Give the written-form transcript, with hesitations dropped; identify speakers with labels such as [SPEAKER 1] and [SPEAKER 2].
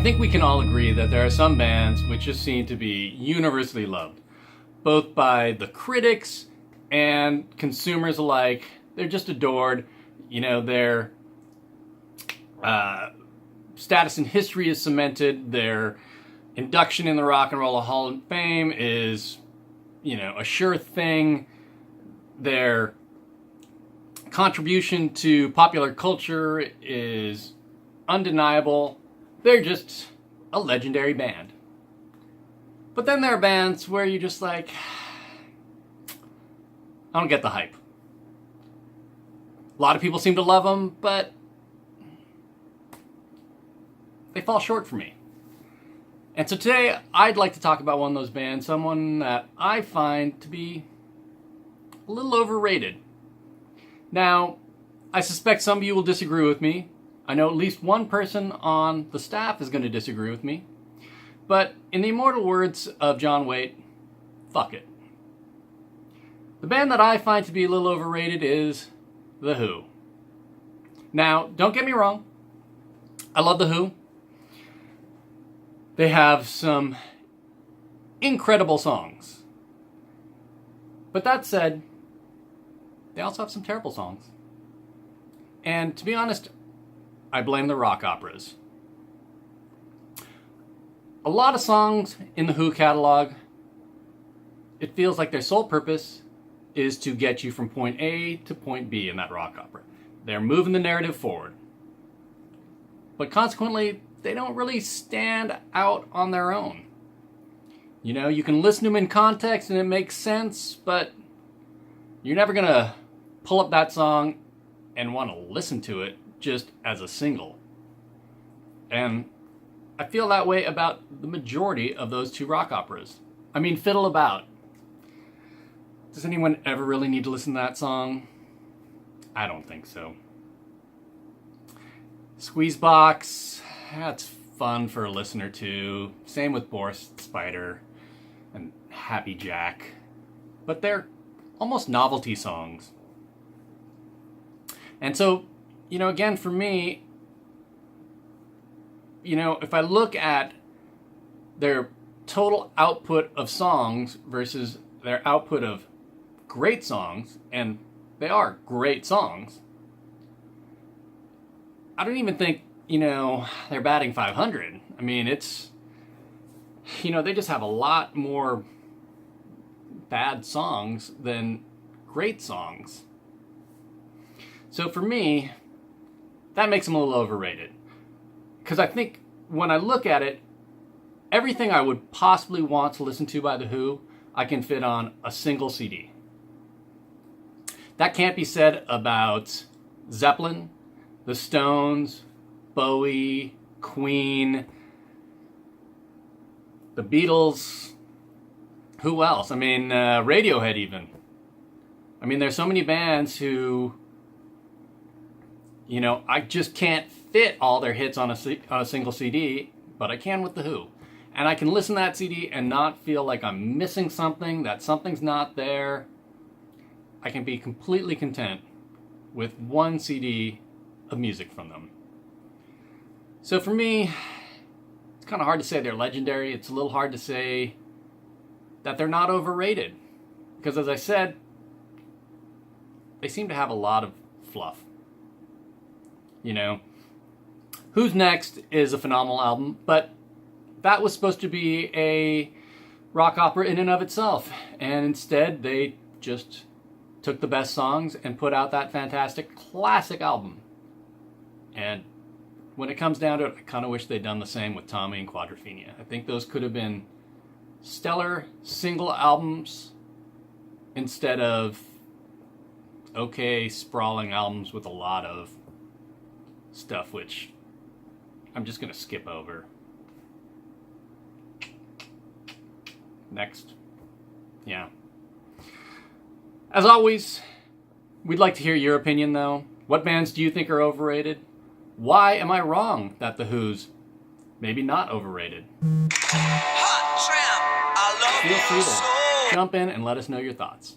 [SPEAKER 1] I think we can all agree that there are some bands which just seem to be universally loved, both by the critics and consumers alike. They're just adored. You know, their status in history is cemented. Their induction in the Rock and Roll Hall of Fame is, you know, a sure thing. Their contribution to popular culture is undeniable. They're just a legendary band. But then there are bands where you're just like, I don't get the hype. A lot of people seem to love them, but they fall short for me. And so today, I'd like to talk about one of those bands, someone that I find to be a little overrated. Now, I suspect some of you will disagree with me. I know at least one person on the staff is going to disagree with me. But in the immortal words of John Waite, fuck it. The band that I find to be a little overrated is The Who. Now, don't get me wrong. I love The Who. They have some incredible songs. But that said, they also have some terrible songs. And to be honest, I blame the rock operas. A lot of songs in the Who catalog, it feels like their sole purpose is to get you from point A to point B in that rock opera. They're moving the narrative forward. But consequently, they don't really stand out on their own. You know, you can listen to them in context and it makes sense, but you're never going to pull up that song and want to listen to it just as a single. And I feel that way about the majority of those two rock operas. I mean, Fiddle About. Does anyone ever really need to listen to that song? I don't think so. Squeezebox, that's fun for a listen or two. Same with Boris Spider and Happy Jack. But they're almost novelty songs. And so, you know, again, for me, you know, if I look at their total output of songs versus their output of great songs, and they are great songs, I don't even think, you know, they're batting 500. I mean, it's, you know, they just have a lot more bad songs than great songs. So for me, that makes them a little overrated. Because I think when I look at it, everything I would possibly want to listen to by The Who, I can fit on a single CD. That can't be said about Zeppelin, the Stones, Bowie, Queen, the Beatles, who else? I mean, Radiohead even. I mean, there's so many bands who, you know, I just can't fit all their hits on a single CD, but I can with The Who. And I can listen to that CD and not feel like I'm missing something, that something's not there. I can be completely content with one CD of music from them. So for me, it's kind of hard to say they're legendary. It's a little hard to say that they're not overrated. Because as I said, they seem to have a lot of fluff. You know, Who's Next is a phenomenal album, but that was supposed to be a rock opera in and of itself. And instead, they just took the best songs and put out that fantastic classic album. And when it comes down to it, I kind of wish they'd done the same with Tommy and Quadrophenia. I think those could have been stellar single albums instead of okay sprawling albums with a lot of stuff, which I'm just going to skip over. Next. Yeah. As always, we'd like to hear your opinion, though. What bands do you think are overrated? Why am I wrong that The Who's maybe not overrated? Feel free to jump in and let us know your thoughts.